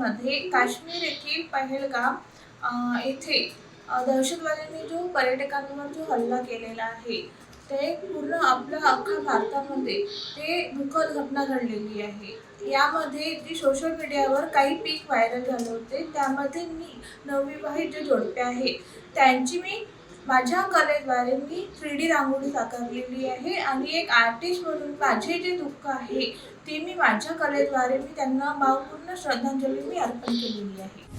महाराष्ट्रामध्ये काश्मीर येथील पहलगाम येथे दहशतवाद्यांनी जो पर्यटकांवर जो हल्ला केलेला आहे, ते पूर्ण आपल्या अख्खा भारतामध्ये ते दुःखद घटना घडलेली आहे. यामध्ये जी सोशल मीडियावर काही पीक व्हायरल झाले होते, त्यामध्ये मी नवविवाहित जे जोडपे आहेत, त्यांची मी माझ्या कलेद्वारे मी 3D रांगोळी साकारलेली आहे आणि एक आर्टिस्ट म्हणून माझे जे दुःख आहे, ते मी माझ्या कलेद्वारे मी त्यांना भावपूर्ण श्रद्धांजली मी अर्पण केलेली आहे.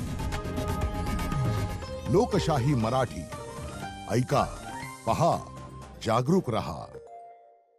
लोकशाही मराठी ऐका, पहा, जागरूक रहा.